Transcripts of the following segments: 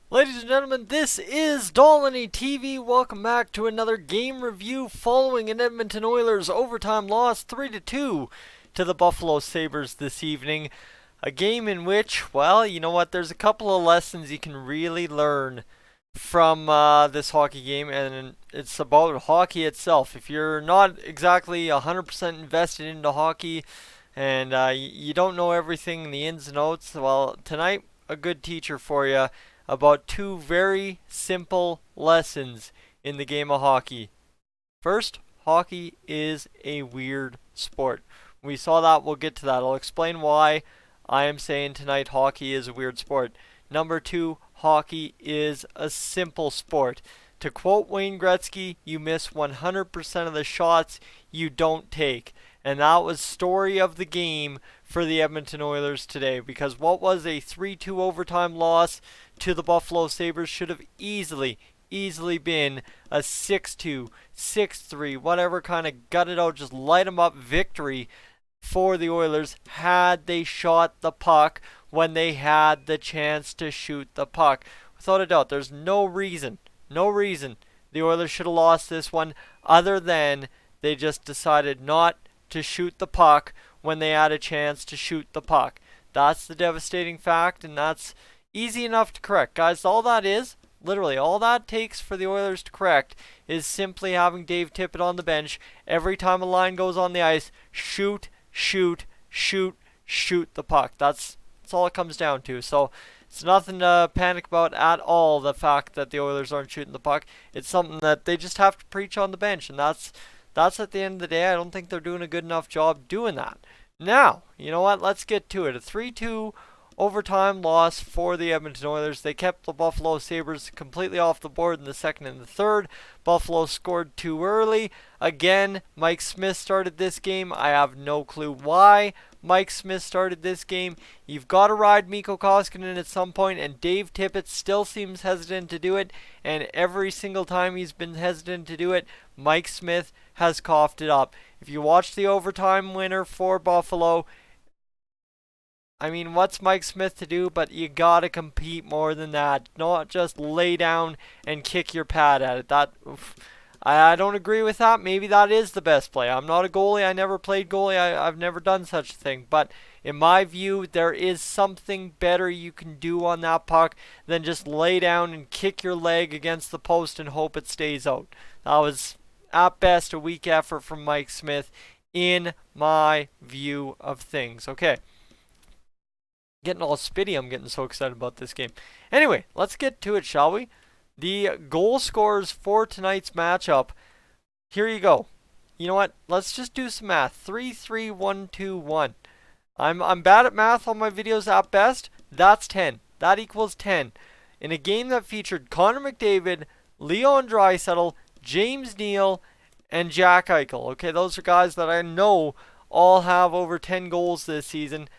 Ladies and gentlemen, this is Dolynny TV. Welcome back to another game review following an Edmonton Oilers overtime loss 3-2 to the Buffalo Sabres this evening. A game in which, well, you know what, there's a couple of lessons you can really learn from this hockey game, and it's about hockey itself. If you're not exactly 100% invested into hockey and you don't know everything, the ins and outs, well, tonight, a good teacher for you about two very simple lessons in the game of hockey. First, hockey is a weird sport. We saw that, we'll get to that. I'll explain why I am saying tonight hockey is a weird sport. Number two, hockey is a simple sport. To quote Wayne Gretzky, you miss 100% of the shots you don't take. And that was story of the game for the Edmonton Oilers today, because what was a 3-2 overtime loss to the Buffalo Sabres should have easily been a 6-2, 6-3, whatever kind of gutted out, just light them up victory for the Oilers had they shot the puck when they had the chance to shoot the puck. Without a doubt, there's no reason the Oilers should have lost this one other than they just decided not to shoot the puck when they had a chance to shoot the puck. That's the devastating fact, and that's easy enough to correct. Guys, all that is, literally, all that takes for the Oilers to correct is simply having Dave Tippett on the bench every time a line goes on the ice. Shoot the puck. That's all it comes down to. So it's nothing to panic about at all, the fact that the Oilers aren't shooting the puck. It's something that they just have to preach on the bench, and that's at the end of the day, I don't think they're doing a good enough job doing that. Now, you know what? Let's get to it. A 3-2 overtime loss for the Edmonton Oilers. They kept the Buffalo Sabres completely off the board in the second and the third. Buffalo scored too early. Again, Mike Smith started this game. I have no clue why Mike Smith started this game. You've got to ride Mikko Koskinen at some point, and Dave Tippett still seems hesitant to do it. And every single time he's been hesitant to do it, Mike Smith has coughed it up. If you watch the overtime winner for Buffalo, I mean, what's Mike Smith to do? But you gotta compete more than that. Not just lay down and kick your pad at it. I don't agree with that. Maybe that is the best play. I'm not a goalie. I never played goalie. I've never done such a thing. But in my view, there is something better you can do on that puck than just lay down and kick your leg against the post and hope it stays out. That was, at best, a weak effort from Mike Smith in my view of things. Okay. Getting all spitty, I'm getting so excited about this game. Anyway, let's get to it, shall we? The goal scorers for tonight's matchup. Here you go. You know what? Let's just do some math. 3-3-1-2-1. I'm bad at math on my videos at best. That's 10. That equals 10. In a game that featured Connor McDavid, Leon Draisaitl, James Neal, and Jack Eichel. Okay, those are guys that I know all have over 10 goals this season.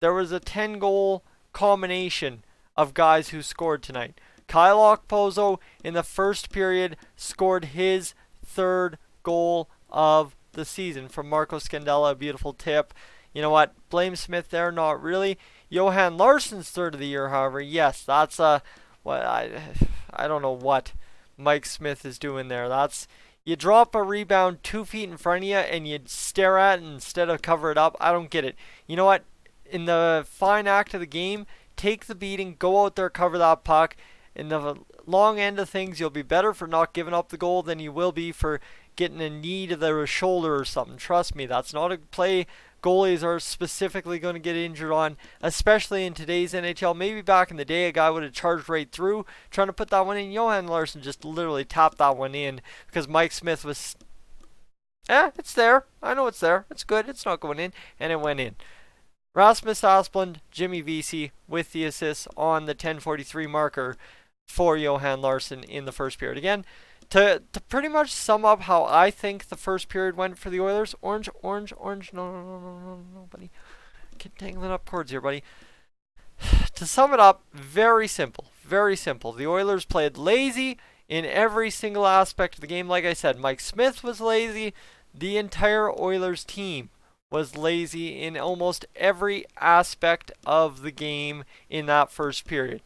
There was a 10-goal combination of guys who scored tonight. Kyle Okposo in the first period scored his third goal of the season from Marco Scandella. A beautiful tip. You know what? Blame Smith there, not really. Johan Larsson's third of the year, however, yes, that's I don't know what Mike Smith is doing there. That's, you drop a rebound 2 feet in front of you and you stare at it instead of cover it up. I don't get it. You know what? In the fine act of the game, take the beating, go out there, cover that puck. In the long end of things, you'll be better for not giving up the goal than you will be for getting a knee to the shoulder or something. Trust me, that's not a play goalies are specifically going to get injured on, especially in today's NHL. Maybe back in the day, a guy would have charged right through trying to put that one in. Johan Larsson just literally tapped that one in because Mike Smith was, it's there. I know it's there. It's good. It's not going in. And it went in. Rasmus Asplund, Jimmy Vesey with the assists on the 10:43 marker for Johan Larsson in the first period. Again, to pretty much sum up how I think the first period went for the Oilers. Orange. No, buddy. Get tangling up cords here, buddy. To sum it up, very simple. The Oilers played lazy in every single aspect of the game. Like I said, Mike Smith was lazy. The entire Oilers team was lazy in almost every aspect of the game in that first period.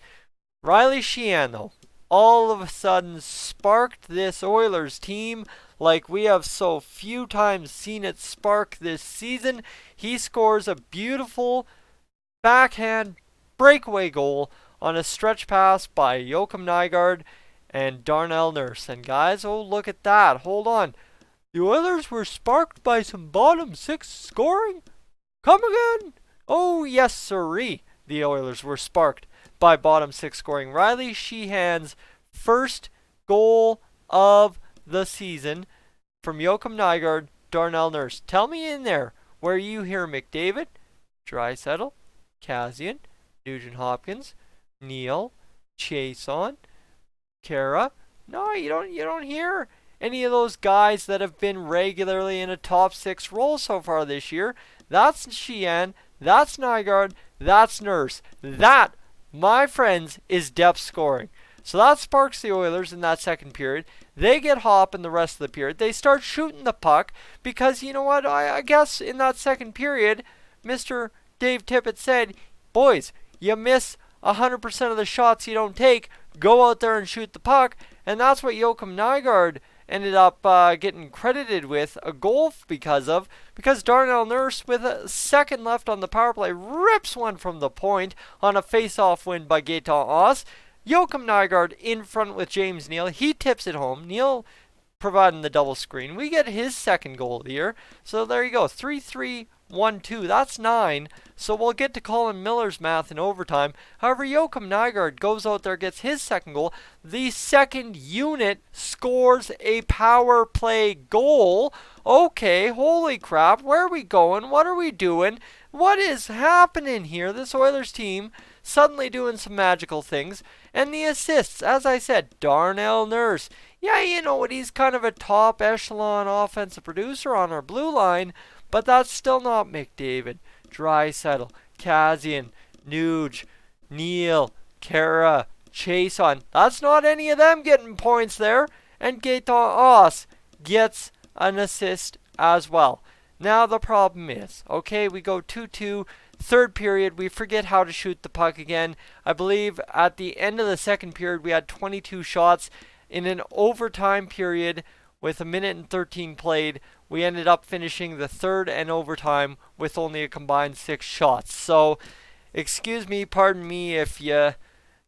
Riley Sheehan, though, all of a sudden sparked this Oilers team like we have so few times seen it spark this season. He scores a beautiful backhand breakaway goal on a stretch pass by Joachim Nygard and Darnell Nurse. And guys, oh look at that. Hold on. The Oilers were sparked by some bottom six scoring? Come again? Oh yes sirree. The Oilers were sparked by bottom six scoring. Riley Sheehan's first goal of the season from Joachim Nygard, Darnell Nurse. Tell me in there where you hear McDavid, Draisaitl, Kassian, Nugent Hopkins, Neal, Chason, Kara. No, you don't hear any of those guys that have been regularly in a top six role so far this year. That's Sheehan, that's Nygard, that's Nurse. That, my friends, is depth scoring. So that sparks the Oilers in that second period. They get hop in the rest of the period. They start shooting the puck because, you know what, I guess in that second period, Mr. Dave Tippett said, boys, you miss 100% of the shots you don't take, go out there and shoot the puck. And that's what Joachim Nygard ended up getting credited with a goal because Darnell Nurse, with a second left on the power play, rips one from the point on a face-off win by Gaetan Oss. Joachim Nygard in front with James Neal. He tips it home. Neal providing the double screen. We get his second goal of the year. So there you go. 3-3-1-2. That's 9. So we'll get to Colin Miller's math in overtime. However, Joachim Nygard goes out there, gets his second goal. The second unit scores a power play goal. Okay, holy crap. Where are we going? What are we doing? What is happening here? This Oilers team suddenly doing some magical things. And the assists, as I said, Darnell Nurse. Yeah, you know what, he's kind of a top echelon offensive producer on our blue line, but that's still not McDavid, Draisaitl, Kassian, Nuge, Neal, Kara, Chason. That's not any of them getting points there. And Gaetan Oss gets an assist as well. Now the problem is, okay, we go 2-2. Third period, we forget how to shoot the puck again. I believe at the end of the second period, we had 22 shots. In an overtime period with 1:13 played, we ended up finishing the third and overtime with only a combined 6 shots. So, excuse me, pardon me if you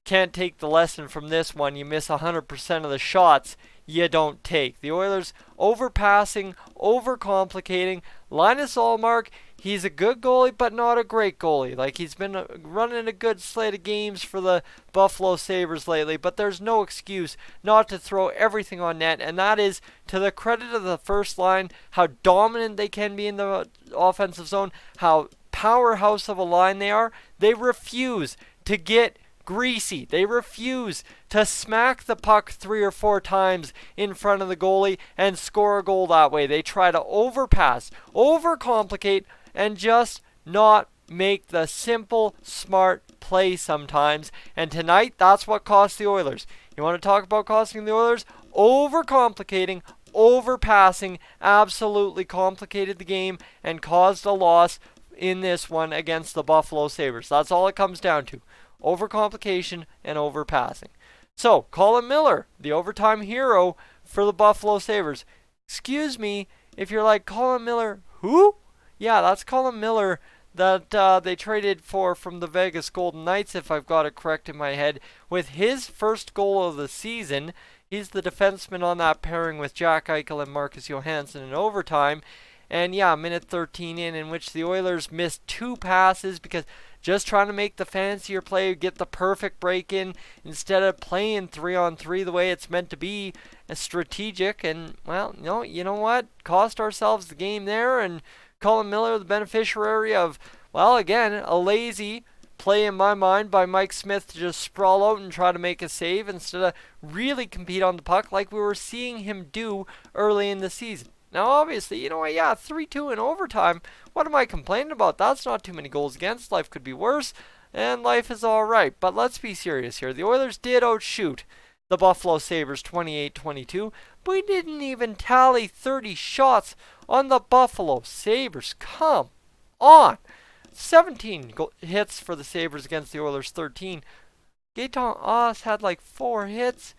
can't take the lesson from this one. You miss 100% of the shots you don't take. The Oilers overpassing, overcomplicating. Linus Ullmark, he's a good goalie, but not a great goalie. Like, he's been running a good slate of games for the Buffalo Sabres lately, but there's no excuse not to throw everything on net, and that is to the credit of the first line, how dominant they can be in the offensive zone, how powerhouse of a line they are. They refuse to get greasy. They refuse to smack the puck 3 or 4 times in front of the goalie and score a goal that way. They try to overpass, overcomplicate, and just not make the simple, smart play sometimes. And tonight, that's what cost the Oilers. You want to talk about costing the Oilers? Overcomplicating, overpassing, absolutely complicated the game and caused a loss in this one against the Buffalo Sabres. That's all it comes down to. Overcomplication and overpassing. So, Colin Miller, the overtime hero for the Buffalo Sabres. Excuse me, if you're like, Colin Miller, who? Yeah, that's Colin Miller that they traded for from the Vegas Golden Knights, if I've got it correct in my head, with his first goal of the season. He's the defenseman on that pairing with Jack Eichel and Marcus Johansson in overtime. And yeah, minute 13 in which the Oilers missed 2 passes because just trying to make the fancier play, get the perfect break in instead of playing 3-on-3 the way it's meant to be, strategic. And, well, no, you know what? Cost ourselves the game there, and Colin Miller, the beneficiary of, well, again, a lazy play in my mind by Mike Smith to just sprawl out and try to make a save instead of really compete on the puck like we were seeing him do early in the season. Now, obviously, you know what, yeah, 3-2 in overtime. What am I complaining about? That's not too many goals against. Life could be worse, and life is all right. But let's be serious here. The Oilers did outshoot the Buffalo Sabres 28-22. We didn't even tally 30 shots on the Buffalo Sabres. Come on. 17 hits for the Sabres against the Oilers 13. Gaetan Oss had like 4 hits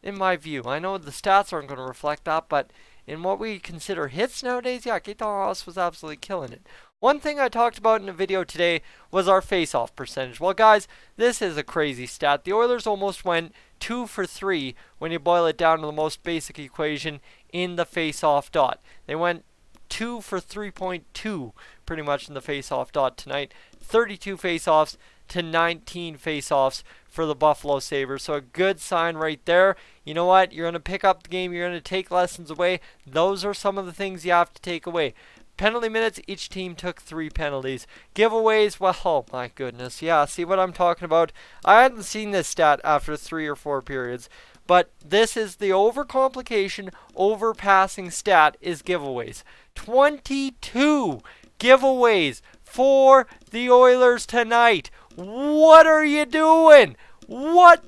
in my view. I know the stats aren't going to reflect that, but in what we consider hits nowadays, yeah, Gaetan Oss was absolutely killing it. One thing I talked about in a video today was our face-off percentage. Well, guys, this is a crazy stat. The Oilers almost went 2 for 3 when you boil it down to the most basic equation in the face-off dot. They went 2 for 3.2 pretty much in the face-off dot tonight. 32 face-offs to 19 face-offs for the Buffalo Sabres. So a good sign right there. You know what? You're going to pick up the game. You're going to take lessons away. Those are some of the things you have to take away. Penalty minutes, each team took 3 penalties. Giveaways, well, oh my goodness. Yeah, see what I'm talking about? I hadn't seen this stat after 3 or 4 periods. But this is the overcomplication, overpassing stat is giveaways. 22 giveaways for the Oilers tonight. What are you doing? What,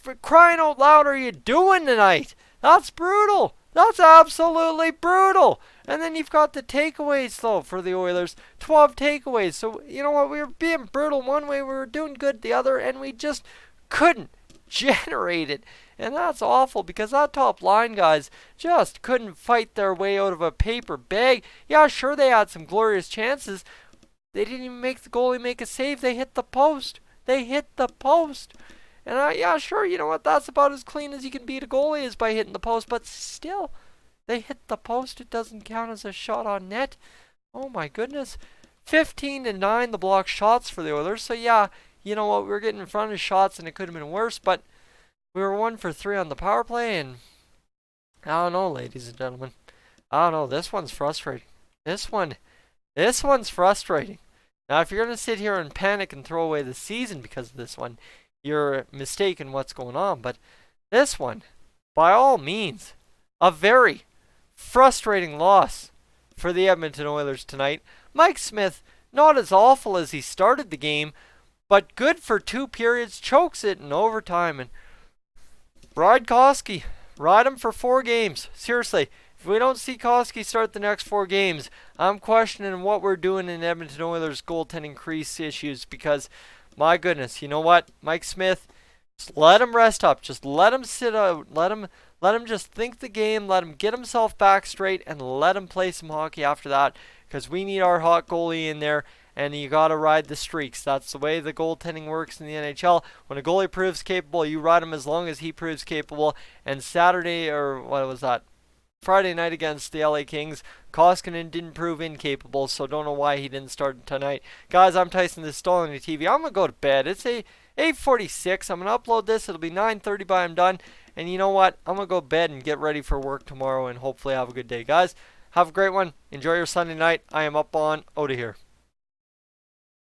for crying out loud, are you doing tonight? That's brutal. That's absolutely brutal. And then you've got the takeaways, though, for the Oilers. 12 takeaways. So, you know what? We were being brutal one way, we were doing good the other, and we just couldn't generate it. And that's awful because that top line, guys, just couldn't fight their way out of a paper bag. Yeah, sure, they had some glorious chances. They didn't even make the goalie make a save. They hit the post. They hit the post. And yeah, sure, you know what? That's about as clean as you can beat a goalie is by hitting the post. But still, they hit the post. It doesn't count as a shot on net. Oh my goodness. 15-9 the block shots for the Oilers. So yeah, you know what? We were getting in front of shots and it could have been worse. But we were 1 for 3 on the power play. And I don't know, ladies and gentlemen. I don't know. This one's frustrating. This one's frustrating. Now, if you're going to sit here and panic and throw away the season because of this one, you're mistaken what's going on. But this one, by all means, a very frustrating loss for the Edmonton Oilers tonight. Mike Smith, not as awful as he started the game, but good for 2 periods, chokes it in overtime. And ride Koski. Ride him for 4 games. Seriously. If we don't see Koski start the next 4 games, I'm questioning what we're doing in Edmonton Oilers goaltending crease issues because, my goodness, you know what? Mike Smith, just let him rest up. Just let him sit out. Let him just think the game. Let him get himself back straight and let him play some hockey after that because we need our hot goalie in there and you got to ride the streaks. That's the way the goaltending works in the NHL. When a goalie proves capable, you ride him as long as he proves capable. And Saturday, or what was that? Friday night against the LA Kings, Koskinen didn't prove incapable, so don't know why he didn't start tonight. Guys, I'm Tyson, this is Dolynny TV. I'm going to go to bed. It's 8:46. I'm going to upload this. It'll be 9:30 by I'm done. And you know what? I'm going to go to bed and get ready for work tomorrow and hopefully have a good day. Guys, have a great one. Enjoy your Sunday night. I am up on out of here.